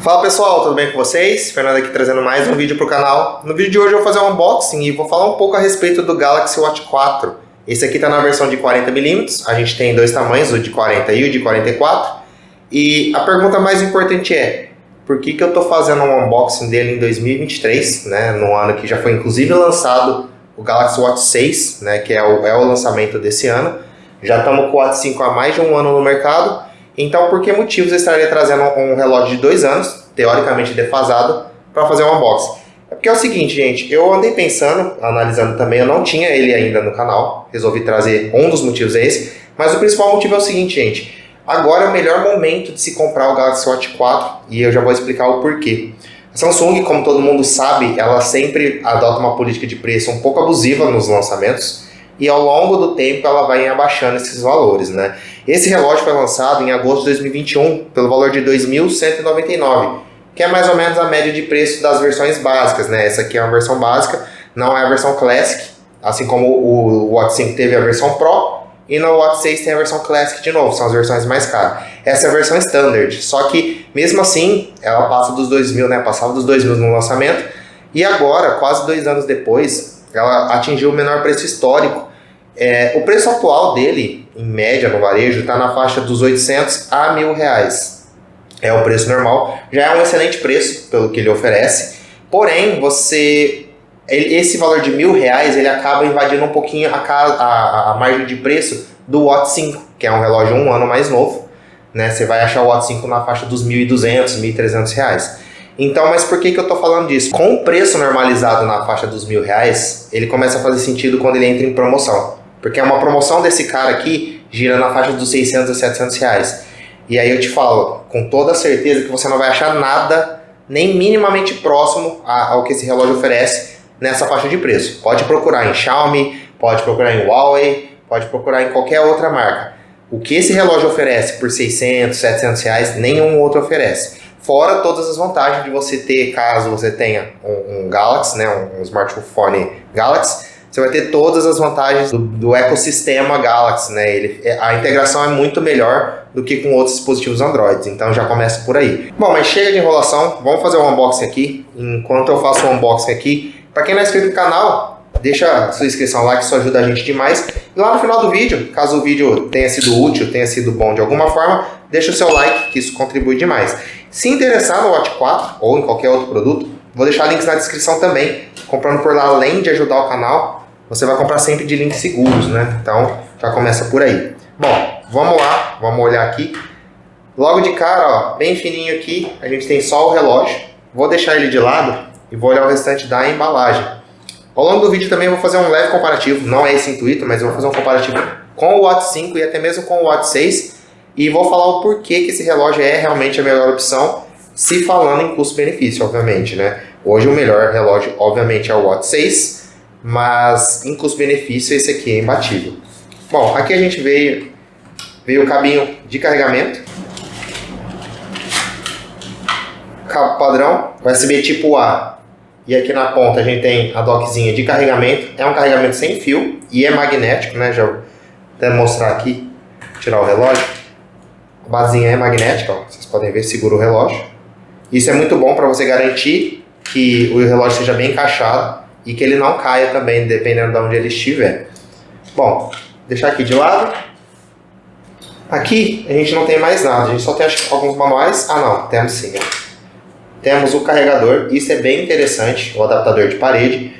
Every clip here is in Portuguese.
Fala pessoal, tudo bem com vocês? Fernando aqui trazendo mais um vídeo para o canal. No vídeo de hoje eu vou fazer um unboxing e vou falar um pouco a respeito do Galaxy Watch 4. Esse aqui está na versão de 40mm, a gente tem dois tamanhos, o de 40 e o de 44. E a pergunta mais importante é, por que eu estou fazendo um unboxing dele em 2023, né, no ano que já foi inclusive lançado o Galaxy Watch 6, né, que é o lançamento desse ano. Já estamos com o Watch 5 há mais de um ano no mercado. Então, por que motivos eu estaria trazendo um relógio de 2 anos, teoricamente defasado, para fazer um unboxing? É porque é o seguinte, gente, eu andei pensando, analisando também, eu não tinha ele ainda no canal, resolvi trazer, um dos motivos é esse, mas o principal motivo é o seguinte, gente, agora é o melhor momento de se comprar o Galaxy Watch 4 e eu já vou explicar o porquê. A Samsung, como todo mundo sabe, ela sempre adota uma política de preço um pouco abusiva nos lançamentos, e ao longo do tempo ela vai abaixando esses valores, né? Esse relógio foi lançado em agosto de 2021 pelo valor de R$ 2.199, que é mais ou menos a média de preço das versões básicas, né? Essa aqui é uma versão básica, não é a versão Classic, assim como o Watch 5 teve a versão Pro, e no Watch 6 tem a versão Classic de novo, são as versões mais caras. Essa é a versão Standard, só que mesmo assim ela passa dos 2.000, né? Passava dos 2.000 no lançamento, e agora, quase 2 anos depois, ela atingiu o menor preço histórico. O preço atual dele, em média no varejo, está na faixa dos 800 a R$1.000. É o preço normal, já é um excelente preço pelo que ele oferece. Porém, esse valor de R$1.000 ele acaba invadindo um pouquinho a margem de preço do Watch 5, que é um relógio um ano mais novo, né? Você vai achar o Watch 5 na faixa dos R$1.200, R$1.300. Então, mas por que eu estou falando disso? Com o preço normalizado na faixa dos R$1.000, ele começa a fazer sentido quando ele entra em promoção. Porque uma promoção desse cara aqui gira na faixa dos R$600 a R$700. E aí eu te falo, com toda certeza, que você não vai achar nada nem minimamente próximo ao que esse relógio oferece nessa faixa de preço. Pode procurar em Xiaomi, pode procurar em Huawei, pode procurar em qualquer outra marca. O que esse relógio oferece por R$600, R$700, nenhum outro oferece. Fora todas as vantagens de você ter, caso você tenha um Galaxy, né, um smartphone Galaxy, você vai ter todas as vantagens do ecossistema Galaxy, né? A integração é muito melhor do que com outros dispositivos Android, então já começa por aí. Bom, mas chega de enrolação, vamos fazer um unboxing aqui. Enquanto eu faço o unboxing aqui, para quem não é inscrito no canal, deixa a sua inscrição lá que isso ajuda a gente demais. E lá no final do vídeo, caso o vídeo tenha sido útil, tenha sido bom de alguma forma, deixa o seu like, que isso contribui demais. Se interessar no Watch 4 ou em qualquer outro produto, vou deixar links na descrição também. Comprando por lá, além de ajudar o canal, você vai comprar sempre de links seguros, né? Então, já começa por aí. Bom, vamos lá, vamos olhar aqui. Logo de cara, ó, bem fininho aqui, a gente tem só o relógio. Vou deixar ele de lado e vou olhar o restante da embalagem. Ao longo do vídeo também eu vou fazer um leve comparativo, não é esse o intuito, mas eu vou fazer um comparativo com o Watch 5 e até mesmo com o Watch 6. E vou falar o porquê que esse relógio é realmente a melhor opção, se falando em custo-benefício, obviamente, né? Hoje o melhor relógio, obviamente, é o Watch 6, mas em custo-benefício esse aqui é imbatível. Bom, aqui a gente veio o cabinho de carregamento, cabo padrão, USB tipo A, e aqui na ponta a gente tem a dockzinha de carregamento, é um carregamento sem fio e é magnético, né? Já vou até mostrar aqui, tirar o relógio. A basinha é magnética, ó, vocês podem ver, segura o relógio. Isso é muito bom para você garantir que o relógio seja bem encaixado e que ele não caia também, dependendo de onde ele estiver. Bom, deixar aqui de lado. Aqui a gente não tem mais nada, a gente só tem acho, alguns manuais. Ah não, temos sim. Ó. Temos o carregador, isso é bem interessante, o adaptador de parede.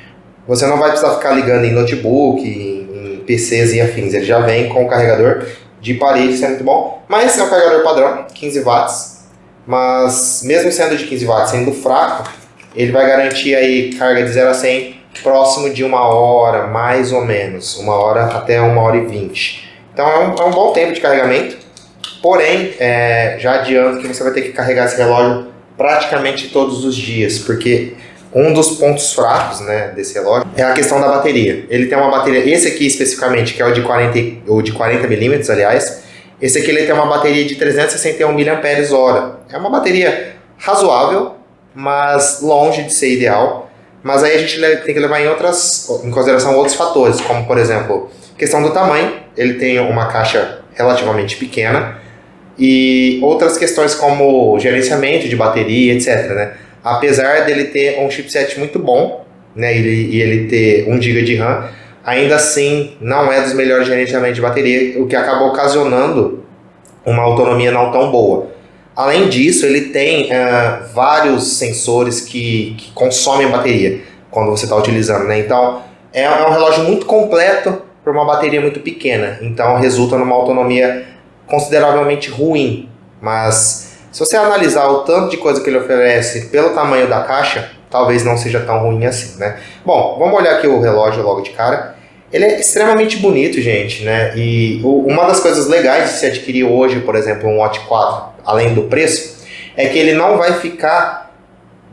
Você não vai precisar ficar ligando em notebook, em PCs e afins, ele já vem com o carregador de parede, isso é muito bom. Mas é um carregador padrão, 15 watts. Mas mesmo sendo de 15 watts, sendo fraco, ele vai garantir aí carga de 0 a 100 próximo de 1 hora, mais ou menos. 1 hora até 1h20. Então é um bom tempo de carregamento. Porém, já adianto que você vai ter que carregar esse relógio praticamente todos os dias, porque um dos pontos fracos, né, desse relógio é a questão da bateria. Ele tem uma bateria, esse aqui especificamente, que é o de 40mm, aliás, esse aqui ele tem uma bateria de 361 mAh. É uma bateria razoável, mas longe de ser ideal. Mas aí a gente tem que levar em consideração outros fatores, como por exemplo, questão do tamanho. Ele tem uma caixa relativamente pequena e outras questões como gerenciamento de bateria, etc, né? Apesar dele ter um chipset muito bom, né, e ele ter 1 GB de RAM, ainda assim não é dos melhores gerenciamentos de bateria, o que acaba ocasionando uma autonomia não tão boa. Além disso, ele tem vários sensores que consomem bateria quando você está utilizando, né? Então, é um relógio muito completo para uma bateria muito pequena. Então, resulta numa autonomia consideravelmente ruim. Mas, se você analisar o tanto de coisa que ele oferece pelo tamanho da caixa, talvez não seja tão ruim assim, né? Bom, vamos olhar aqui o relógio logo de cara. Ele é extremamente bonito, gente, né? E uma das coisas legais de se adquirir hoje, por exemplo, um Watch 4, além do preço, é que ele não vai ficar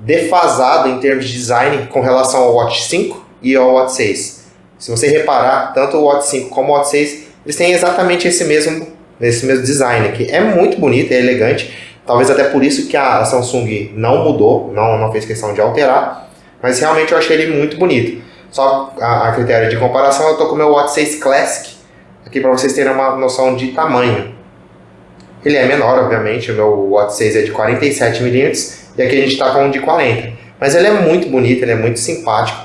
defasado em termos de design com relação ao Watch 5 e ao Watch 6. Se você reparar, tanto o Watch 5 como o Watch 6, eles têm exatamente esse mesmo design aqui. É muito bonito, é elegante. Talvez até por isso que a Samsung não mudou, não fez questão de alterar, mas realmente eu achei ele muito bonito. Só a critério de comparação, eu estou com o meu Watch 6 Classic, aqui para vocês terem uma noção de tamanho. Ele é menor, obviamente, o meu Watch 6 é de 47mm, e aqui a gente está com um de 40. Mas ele é muito bonito, ele é muito simpático.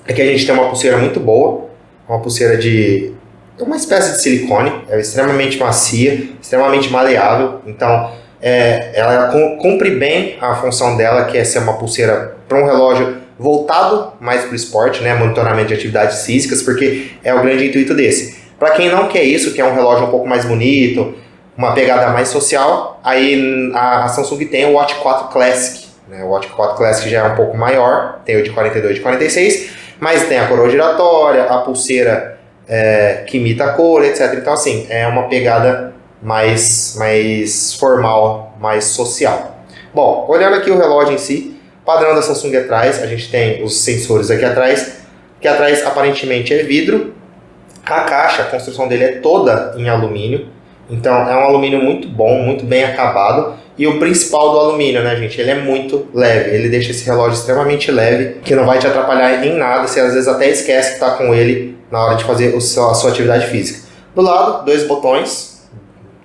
Aqui a gente tem uma pulseira muito boa, uma pulseira de uma espécie de silicone, é extremamente macia, extremamente maleável, então ela cumpre bem a função dela, que é ser uma pulseira para um relógio voltado mais para o esporte, né, monitoramento de atividades físicas, porque é o grande intuito desse. Para quem não quer isso, quer um relógio um pouco mais bonito, uma pegada mais social, aí a Samsung tem o Watch 4 Classic, né? O Watch 4 Classic já é um pouco maior, tem o de 42 e de 46, mas tem a coroa giratória, a pulseira que imita a cor, etc. Então, assim, é uma pegada mais formal, mais social. Bom, olhando aqui o relógio em si, padrão da Samsung atrás, a gente tem os sensores aqui atrás, que atrás aparentemente é vidro. A caixa, a construção dele é toda em alumínio, então é um alumínio muito bom, muito bem acabado. E o principal do alumínio, né, gente, ele é muito leve, ele deixa esse relógio extremamente leve, que não vai te atrapalhar em nada, você às vezes até esquece que está com ele na hora de fazer a sua atividade física. Do lado, 2 botões,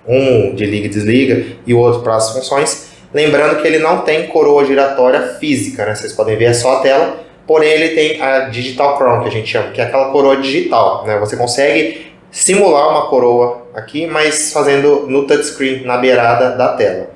um de liga e desliga e o outro para as funções. Lembrando que ele não tem coroa giratória física, né? Vocês podem ver, é só a tela, porém ele tem a Digital Crown, que a gente chama, que é aquela coroa digital, né? Você consegue simular uma coroa aqui, mas fazendo no touchscreen, na beirada da tela.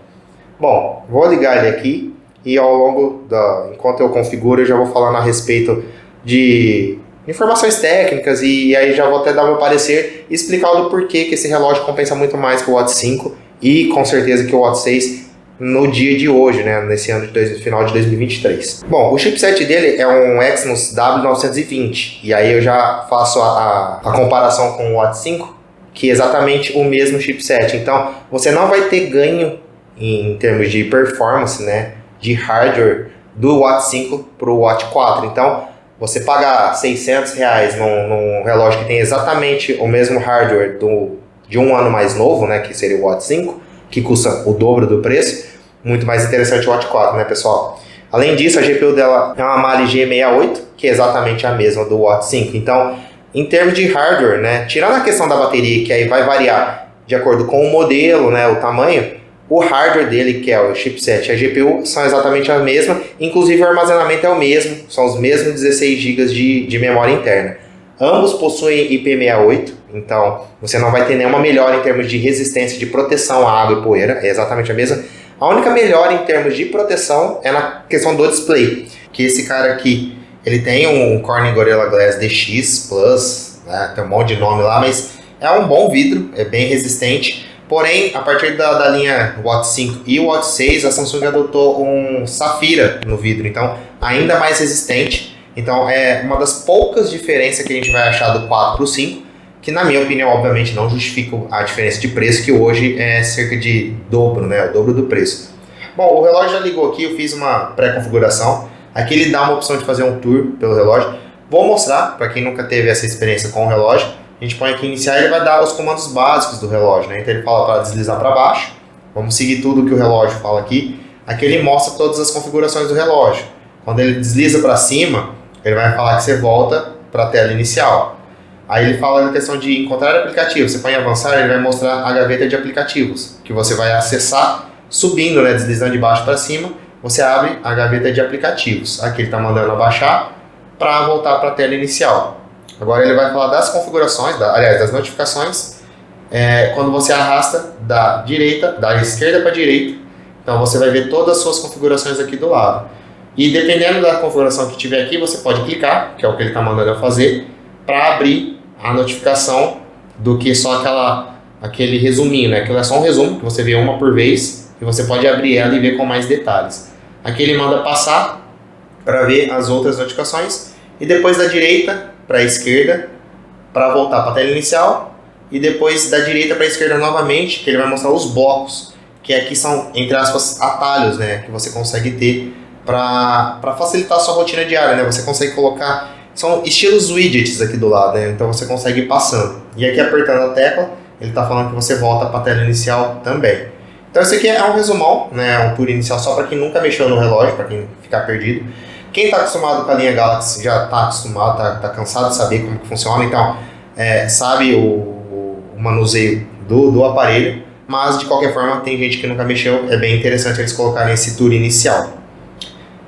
Bom, vou ligar ele aqui e ao longo enquanto eu configuro, eu já vou falando a respeito de informações técnicas e aí já vou até dar meu parecer e explicar do porquê que esse relógio compensa muito mais que o Watch 5 e com certeza que o Watch 6 no dia de hoje, né, nesse ano final de 2023. Bom, o chipset dele é um Exynos W920, e aí eu já faço a comparação com o Watch 5, que é exatamente o mesmo chipset. Então, você não vai ter ganho em termos de performance, né, de hardware do Watch 5 para o Watch 4. Então, você pagar R$600 num relógio que tem exatamente o mesmo hardware de um ano mais novo, né, que seria o Watch 5, que custa o dobro do preço, muito mais interessante o Watch 4, né, pessoal? Além disso, a GPU dela é uma Mali G68, que é exatamente a mesma do Watch 5. Então, em termos de hardware, né, tirando a questão da bateria, que aí vai variar de acordo com o modelo, né, o tamanho, o hardware dele, que é o chipset e a GPU, são exatamente a mesma, inclusive o armazenamento é o mesmo, são os mesmos 16 GB de memória interna. Ambos possuem IP68, então você não vai ter nenhuma melhora em termos de resistência, de proteção à água e poeira, é exatamente a mesma. A única melhora em termos de proteção é na questão do display, que esse cara aqui, ele tem um Corning Gorilla Glass DX Plus, né, tem um monte de nome lá, mas é um bom vidro, é bem resistente. Porém, a partir da linha Watch 5 e o Watch 6, a Samsung adotou um safira no vidro, então ainda mais resistente. Então é uma das poucas diferenças que a gente vai achar do 4 para o 5, que na minha opinião, obviamente, não justifica a diferença de preço, que hoje é cerca de dobro, né? O dobro do preço. Bom, o relógio já ligou aqui, eu fiz uma pré-configuração. Aqui ele dá uma opção de fazer um tour pelo relógio. Vou mostrar, para quem nunca teve essa experiência com o relógio. A gente põe aqui iniciar e ele vai dar os comandos básicos do relógio, né? Então ele fala para deslizar para baixo. Vamos seguir tudo que o relógio fala aqui. Aqui ele mostra todas as configurações do relógio. Quando ele desliza para cima, ele vai falar que você volta para a tela inicial. Aí ele fala na questão de encontrar aplicativos. Você põe em avançar, ele vai mostrar a gaveta de aplicativos, que você vai acessar subindo, né, deslizando de baixo para cima. Você abre a gaveta de aplicativos. Aqui ele está mandando abaixar para voltar para a tela inicial. Agora ele vai falar das configurações, das notificações, quando você arrasta da esquerda para a direita. Então você vai ver todas as suas configurações aqui do lado. E dependendo da configuração que tiver aqui, você pode clicar, que é o que ele está mandando eu fazer, para abrir a notificação do que só aquele resuminho, né? Aquilo é só um resumo, que você vê uma por vez, e você pode abrir ela e ver com mais detalhes. Aqui ele manda passar para ver as outras notificações, e depois da direita para a esquerda, para voltar para a tela inicial, e depois da direita para a esquerda novamente, que ele vai mostrar os blocos, que aqui são, entre aspas, atalhos, né? Que você consegue ter para facilitar a sua rotina diária, né? Você consegue colocar, são estilos widgets aqui do lado, né? Então você consegue ir passando. E aqui apertando a tecla, ele está falando que você volta para a tela inicial também. Então esse aqui é um resumão, né? Um tour inicial só para quem nunca mexeu no relógio, para quem ficar perdido. Quem está acostumado com a linha Galaxy já está acostumado, tá cansado de saber como que funciona, então sabe o manuseio do aparelho, mas de qualquer forma tem gente que nunca mexeu, é bem interessante eles colocarem esse tour inicial.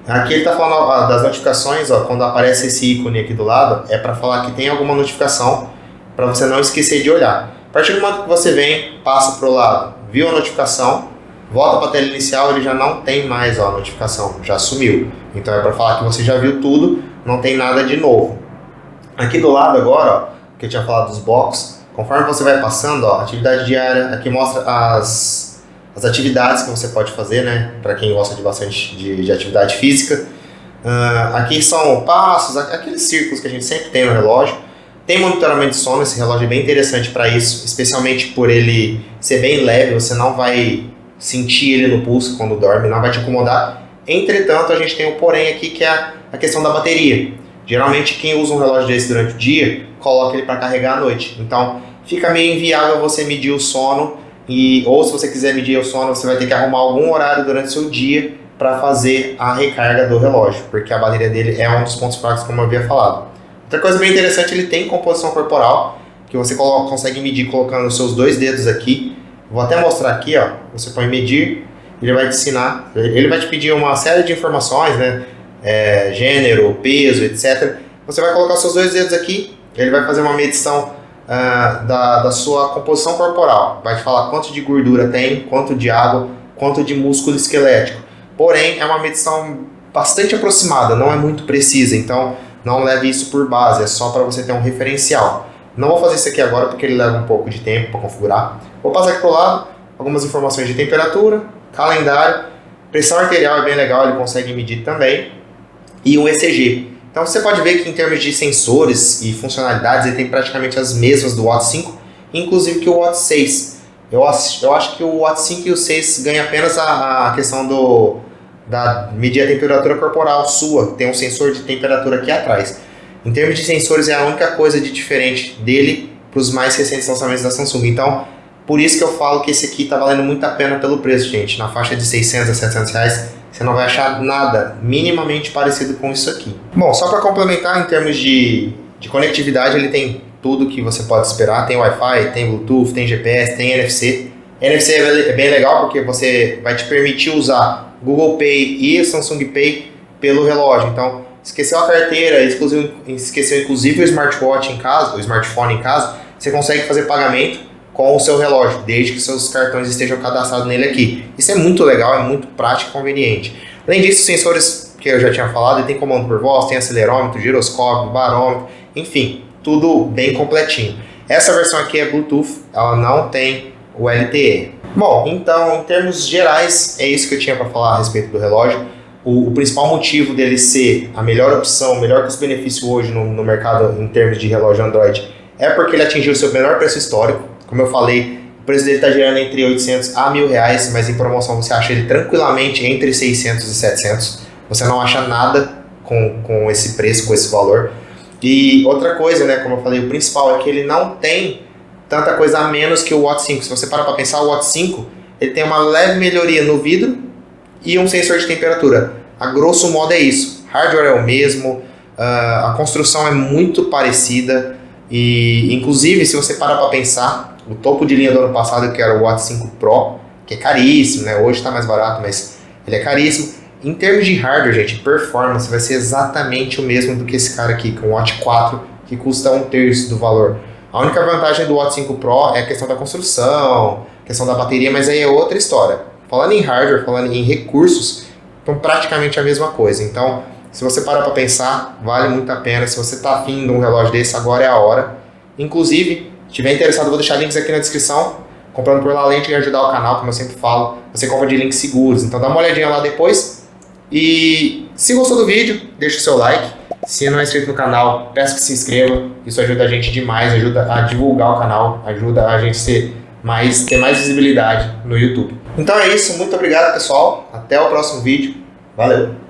Aqui ele está falando das notificações, quando aparece esse ícone aqui do lado, é para falar que tem alguma notificação, para você não esquecer de olhar. A partir do momento que você vem, passa para o lado, viu a notificação, volta para a tela inicial, ele já não tem mais a notificação, já sumiu. Então é para falar que você já viu tudo, não tem nada de novo. Aqui do lado agora, que eu tinha falado dos blocos, conforme você vai passando, atividade diária, aqui mostra as atividades que você pode fazer, né? Para quem gosta de bastante de atividade física. Aqui são passos, aqueles círculos que a gente sempre tem no relógio. Tem monitoramento de sono, esse relógio é bem interessante para isso, especialmente por ele ser bem leve, você não vai sentir ele no pulso quando dorme, não vai te incomodar. Entretanto, a gente tem um porém aqui, que é a questão da bateria. Geralmente quem usa um relógio desse durante o dia, coloca ele para carregar à noite. Então fica meio inviável você medir o sono, ou se você quiser medir o sono, você vai ter que arrumar algum horário durante o seu dia para fazer a recarga do relógio, porque a bateria dele é um dos pontos fracos, como eu havia falado. Outra coisa bem interessante, ele tem composição corporal, que você consegue medir colocando os seus 2 dedos aqui. Vou até mostrar aqui, você põe medir, ele vai te ensinar, ele vai te pedir uma série de informações, né? Gênero, peso, etc. Você vai colocar os seus 2 dedos aqui, ele vai fazer uma medição da sua composição corporal. Vai te falar quanto de gordura tem, quanto de água, quanto de músculo esquelético. Porém, é uma medição bastante aproximada, não é muito precisa, então não leve isso por base, é só para você ter um referencial. Não vou fazer isso aqui agora porque ele leva um pouco de tempo para configurar. Vou passar aqui para o lado, algumas informações de temperatura, calendário, pressão arterial é bem legal, ele consegue medir também, e um ECG. Então você pode ver que em termos de sensores e funcionalidades ele tem praticamente as mesmas do Watch 5, inclusive que o Watch 6. Eu acho que o Watch 5 e o 6 ganham apenas a questão da medir a temperatura corporal sua, tem um sensor de temperatura aqui atrás. Em termos de sensores é a única coisa de diferente dele para os mais recentes lançamentos da Samsung. Então, por isso que eu falo que esse aqui está valendo muito a pena pelo preço, gente. Na faixa de 600 a 700 reais, você não vai achar nada minimamente parecido com isso aqui. Bom, só para complementar, em termos de conectividade, ele tem tudo que você pode esperar. Tem Wi-Fi, tem Bluetooth, tem GPS, tem NFC. NFC é bem legal porque você vai te permitir usar Google Pay e Samsung Pay pelo relógio. Então, esqueceu a carteira, esqueceu inclusive o smartwatch em casa, o smartphone em casa, você consegue fazer pagamento com o seu relógio, desde que seus cartões estejam cadastrados nele aqui. Isso é muito legal, é muito prático e conveniente. Além disso, sensores que eu já tinha falado, ele tem comando por voz, tem acelerômetro, giroscópio, barômetro, enfim, tudo bem completinho. Essa versão aqui é Bluetooth, ela não tem o LTE. Bom, então, em termos gerais, é isso que eu tinha para falar a respeito do relógio. O principal motivo dele ser a melhor opção, melhor custo-benefício hoje no mercado em termos de relógio Android, é porque ele atingiu o seu menor preço histórico. Como eu falei, o preço dele está girando entre 800 a R$1.000, mas em promoção você acha ele tranquilamente entre 600 e 700. Você não acha nada com esse preço, com esse valor. E outra coisa, né, como eu falei, o principal é que ele não tem tanta coisa a menos que o Watch 5. Se você parar para pensar, o Watch 5 ele tem uma leve melhoria no vidro e um sensor de temperatura. A grosso modo é isso. Hardware é o mesmo, a construção é muito parecida E, inclusive, se você parar para pensar, o topo de linha do ano passado, que era o Watch 5 Pro, que é caríssimo, né? Hoje está mais barato, mas ele é caríssimo. Em termos de hardware, gente, performance vai ser exatamente o mesmo do que esse cara aqui, com o Watch 4, que custa 1/3 do valor. A única vantagem do Watch 5 Pro é a questão da construção, questão da bateria, mas aí é outra história. Falando em hardware, falando em recursos, são praticamente a mesma coisa. Então, se você parar para pensar, vale muito a pena. Se você está afim de um relógio desse, agora é a hora. Inclusive, se estiver interessado, eu vou deixar links aqui na descrição. Comprando por lá, além de ajudar o canal, como eu sempre falo, você compra de links seguros. Então dá uma olhadinha lá depois. E se gostou do vídeo, deixa o seu like. Se não é inscrito no canal, peço que se inscreva. Isso ajuda a gente demais, ajuda a divulgar o canal, ajuda a gente ter mais visibilidade no YouTube. Então é isso, muito obrigado, pessoal. Até o próximo vídeo. Valeu!